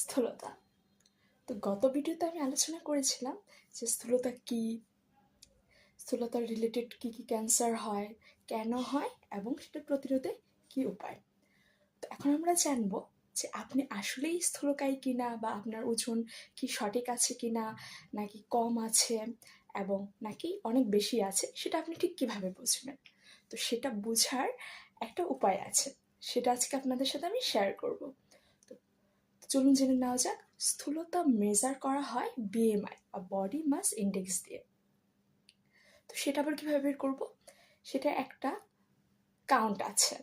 স্থূলতা। তো গত ভিডিওতে আমি আলোচনা করেছিলাম যে স্থূলতা কি, স্থূলতার রিলেটেড কি কি ক্যান্সার হয়, কেন হয় এবং সেটা প্রতিরোধে কি উপায়। তো এখন আমরা জানবো যে আপনি আসলেই স্থূলকায় কিনা, বা আপনার ওজন কি সঠিক আছে কিনা, নাকি কম আছে এবং নাকি অনেক বেশি আছে, সেটা আপনি ঠিক কিভাবে বুঝবেন। তো সেটা বোঝার একটা উপায় আছে, সেটা আজকে আপনাদের সাথে আমি শেয়ার করব। তো চলুন জেনে নেওয়া যাক। স্থূলতা মেজার করা হয় বিএমআই বা বডি মাস ইন্ডেক্স দিয়ে। তো সেটা আবার কিভাবে বের করব, সেটা একটা কাউন্ট আছে।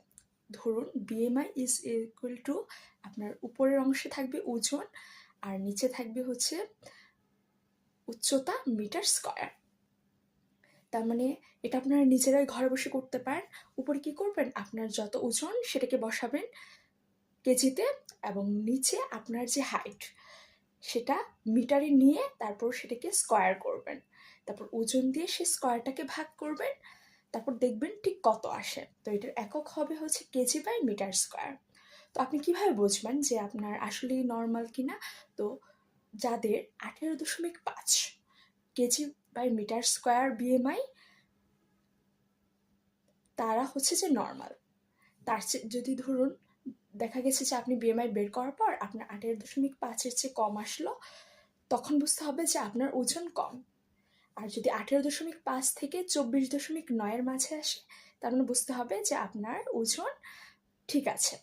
ধরুন বিএমআই ইজ ইকুয়াল টু, আপনার উপরের অংশে থাকবে ওজন আর নিচে থাকবে হচ্ছে উচ্চতা মিটার স্কয়ার। তার মানে এটা আপনারা নিজেরাই ঘরে বসে করতে পারেন। উপরে কি করবেন, আপনার যত ওজন সেটাকে বসাবেন কেজিতে, এবং নিচে আপনার যে হাইট সেটা মিটারে নিয়ে তারপর সেটাকে স্কয়ার করবেন, তারপর ওজন দিয়ে সেই স্কয়ারটাকে ভাগ করবেন, তারপর দেখবেন ঠিক কত আসে। তো এটার একক হবে হচ্ছে কেজি বাই মিটার স্কয়ার। তো আপনি কিভাবে বুঝবেন যে আপনার আসলেই নর্মাল কিনা? তো যাদের 18.5 KG by metre square BMI, তারা হচ্ছে যে নর্মাল। তার চেয়ে যদি ধরুন দেখা গেছে যে আপনি বিএমআই বের করার পর আপনার 18.5-এর চেয়ে কম আসলো, তখন বুঝতে হবে যে আপনার ওজন কম। আর যদি 18.5 থেকে 24.9-এর মাঝে আসে, তার মানে বুঝতে হবে যে আপনার ওজন ঠিক আছে।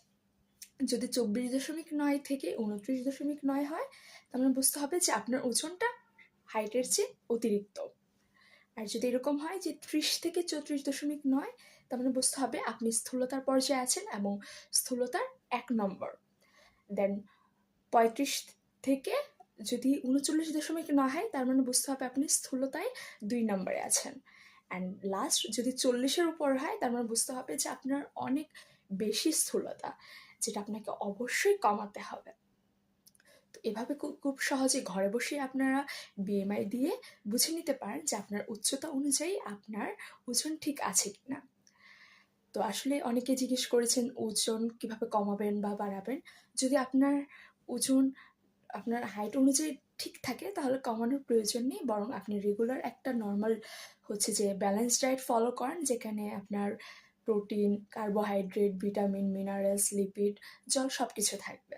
যদি 24.9 থেকে 29.9 হয়, তার মানে বুঝতে হবে যে আপনার ওজনটা হাইটের চেয়ে অতিরিক্ত। আর যদি এরকম হয় যে 30 থেকে 34.9, তার মানে বুঝতে হবে আপনি স্থূলতার পর্যায়ে আছেন এবং স্থূলতার 1 নম্বর। দেন 35 থেকে যদি 39.9 হয়, তার মানে বুঝতে হবে আপনি স্থূলতায় 2 নম্বরে আছেন। অ্যান্ড লাস্ট যদি 40-এর উপর হয়, তার মানে বুঝতে হবে যে আপনার অনেক বেশি স্থূলতা, যেটা আপনাকে অবশ্যই কমাতে হবে। তো এভাবে খুব সহজে ঘরে বসে আপনারা বিএমআই দিয়ে বুঝে নিতে পারেন যে আপনার উচ্চতা অনুযায়ী আপনার ওজন ঠিক আছে কিনা। তো আসলে অনেকে জিজ্ঞেস করেছেন ওজন কিভাবে কমাবেন বা বাড়াবেন। যদি আপনার ওজন আপনার হাইট অনুযায়ী ঠিক থাকে, তাহলে কমানোর প্রয়োজন নেই, বরং আপনি রেগুলার একটা নর্মাল হচ্ছে যে ব্যালেন্স ডায়েট ফলো করেন, যেখানে আপনার protein, carbohydrate, vitamin, minerals, lipid, জল সব কিছু থাকবে।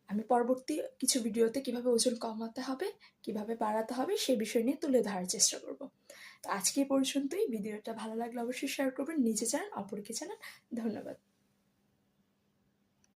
আমি পরবর্তী কিছু ভিডিওতে কিভাবে ওজন কমাতে হবে, কিভাবে বাড়াতে হবে, সে বিষয় নিয়ে তুলে ধরার চেষ্টা করব। তো আজকে এই পর্যন্তই। ভিডিওটা ভালো লাগলে অবশ্যই শেয়ার করবেন, নিজে জানান, অপরকে জানান। ধন্যবাদ।